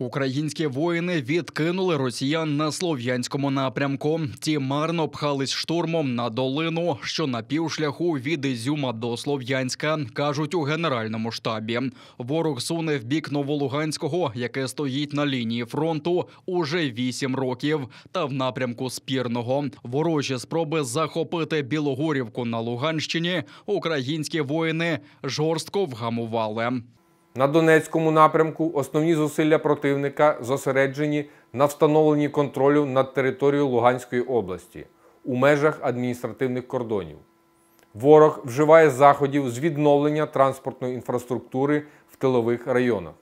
Українські воїни відкинули росіян на Слов'янському напрямку. Ті марно пхались штурмом на долину, що на півшляху від Ізюма до Слов'янська, кажуть у Генеральному штабі. Ворог суне в бік Новолуганського, яке стоїть на лінії фронту уже 8 років, та в напрямку Спірного. Ворожі спроби захопити Білогорівку на Луганщині українські воїни жорстко вгамували. На Донецькому напрямку основні зусилля противника зосереджені на встановленні контролю над територією Луганської області у межах адміністративних кордонів. Ворог вживає заходів з відновлення транспортної інфраструктури в тилових районах.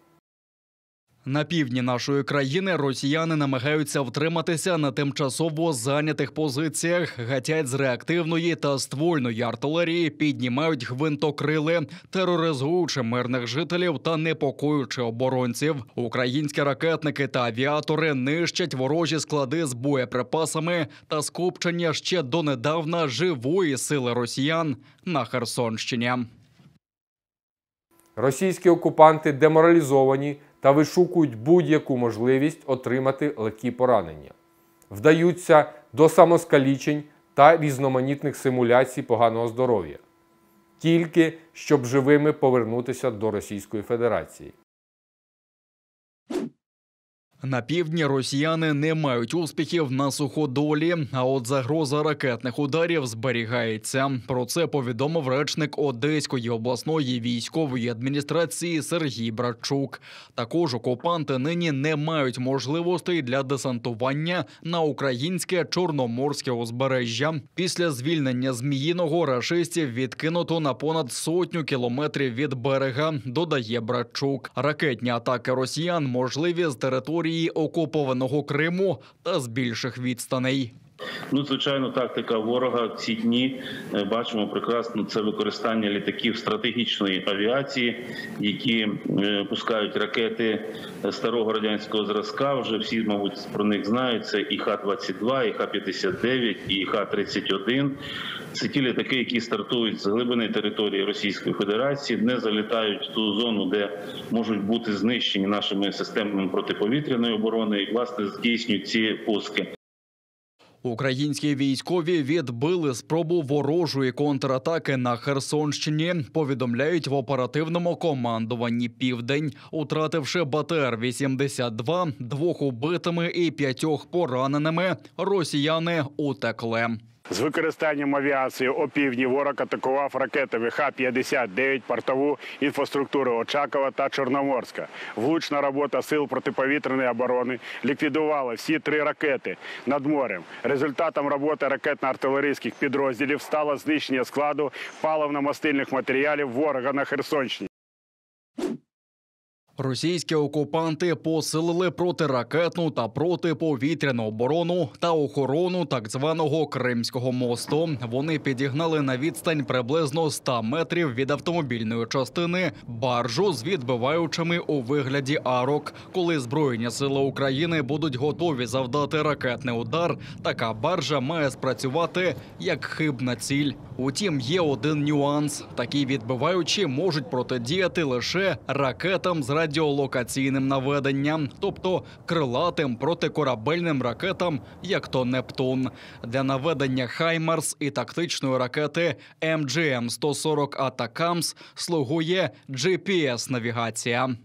На півдні нашої країни росіяни намагаються втриматися на тимчасово зайнятих позиціях, гатять з реактивної та ствольної артилерії, піднімають гвинтокрили, тероризуючи мирних жителів та непокоючи оборонців. Українські ракетники та авіатори нищать ворожі склади з боєприпасами та скупчення ще донедавна живої сили росіян на Херсонщині. Російські окупанти деморалізовані та вишукують будь-яку можливість отримати легкі поранення. Вдаються до самоскалічень та різноманітних симуляцій поганого здоров'я. Тільки щоб живими повернутися до Російської Федерації. На півдні росіяни не мають успіхів на суходолі, а от загроза ракетних ударів зберігається. Про це повідомив речник Одеської обласної військової адміністрації Сергій Братчук. Також окупанти нині не мають можливостей для десантування на українське Чорноморське узбережжя. Після звільнення Зміїного рашистів відкинуто на понад 100 кілометрів від берега, додає Братчук. Ракетні атаки росіян можливі з території окупованого Криму та з більших відстаней. Звичайно, тактика ворога в ці дні, бачимо прекрасно, це використання літаків стратегічної авіації, які пускають ракети старого радянського зразка. Вже всі, мабуть, про них знають. Це і Х-22, і Х-59, і Х-31. Це ті літаки, які стартують з глибини території Російської Федерації, не залітають в ту зону, де можуть бути знищені нашими системами протиповітряної оборони і, власне, здійснюють ці пуски. Українські військові відбили спробу ворожої контратаки на Херсонщині, повідомляють в оперативному командуванні «Південь», утративши БТР-82, 2 убитими і 5 пораненими, росіяни утекли. З використанням авіації опівдні ворог атакував ракетами Х-59 портову інфраструктуру Очакова та Чорноморська. Влучна робота сил протиповітряної оборони ліквідувала всі 3 ракети над морем. Результатом роботи ракетно-артилерійських підрозділів стало знищення складу паливно-мастильних матеріалів ворога на Херсонщині. Російські окупанти посилили протиракетну та протиповітряну оборону та охорону так званого Кримського мосту. Вони підігнали на відстань приблизно 100 метрів від автомобільної частини баржу з відбиваючими у вигляді арок. Коли Збройні сили України будуть готові завдати ракетний удар, така баржа має спрацювати як хибна ціль. Утім, є один нюанс. Такі відбиваючі можуть протидіяти лише ракетам з радіолокаційним наведенням, тобто крилатим протикорабельним ракетам, як то «Нептун». Для наведення «Хаймарс» і тактичної ракети МГМ-140 «Атакамс» слугує GPS-навігація.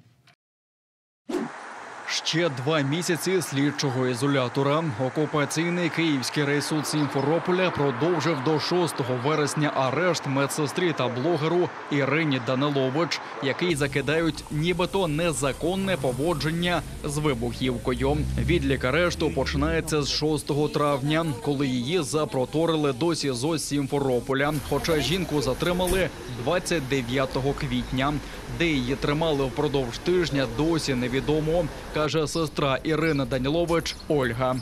Ще 2 місяці слідчого ізолятора. Окупаційний київський райсуд Сімферополя продовжив до 6 вересня арешт медсестрі та блогеру Ірині Данилович, який закидають нібито незаконне поводження з вибухівкою. Відлік арешту починається з 6 травня, коли її запроторили до СІЗО Сімферополя. Хоча жінку затримали 29 квітня. Де її тримали впродовж тижня, досі невідомо, каже сестра Ірини Данилович Ольга.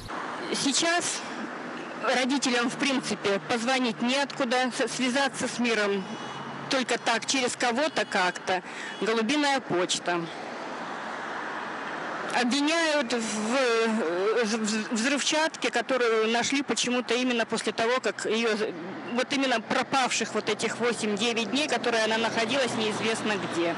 Сейчас родителям, в принципе, позвонить неоткуда, связаться с миром только так, через кого-то как-то. Голубиная почта. Обвиняют в взрывчатке, которую нашли почему-то именно после того, как ее, вот именно пропавших вот этих 8-9 дней, которые она находилась неизвестно где.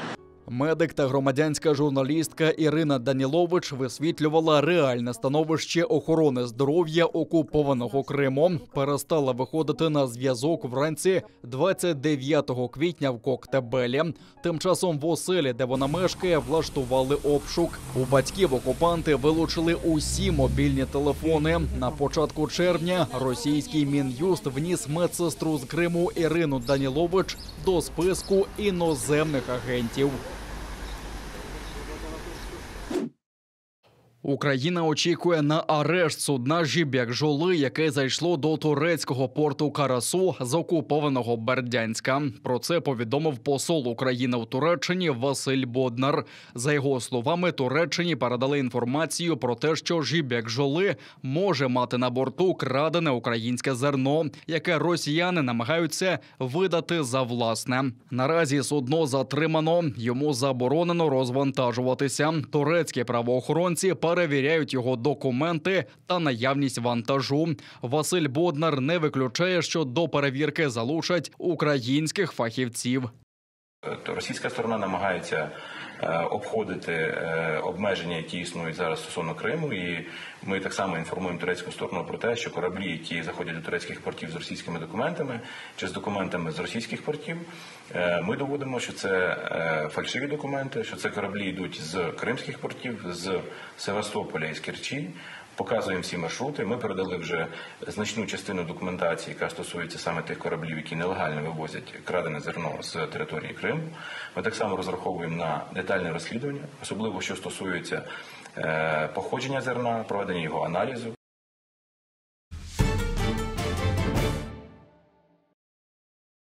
Медик та громадянська журналістка Ірина Данілович висвітлювала реальне становище охорони здоров'я окупованого Криму. Перестала виходити на зв'язок вранці 29 квітня в Коктебелі. Тим часом в оселі, де вона мешкає, влаштували обшук. У батьків окупанти вилучили усі мобільні телефони. На початку червня російський Мін'юст вніс медсестру з Криму Ірину Данілович до списку іноземних агентів. Україна очікує на арешт судна «Жібек-Жоли», яке зайшло до турецького порту Карасу з окупованого Бердянська. Про це повідомив посол України в Туреччині Василь Боднар. За його словами, Туреччині передали інформацію про те, що «Жібек-Жоли» може мати на борту крадене українське зерно, яке росіяни намагаються видати за власне. Наразі судно затримано, йому заборонено розвантажуватися. Турецькі правоохоронці перевіряють його документи та наявність вантажу. Василь Боднар не виключає, що до перевірки залучать українських фахівців. Російська сторона намагається обходити обмеження, які існують зараз стосовно Криму, і ми так само інформуємо турецьку сторону про те, що кораблі, які заходять до турецьких портів з російськими документами чи з документами з російських портів, ми доводимо, що це фальшиві документи, що це кораблі йдуть з кримських портів, з Севастополя і з Керчі. Показуємо всі маршрути. Ми передали вже значну частину документації, яка стосується саме тих кораблів, які нелегально вивозять крадене зерно з території Криму. Ми так само розраховуємо на детальне розслідування, особливо що стосується походження зерна, проведення його аналізу,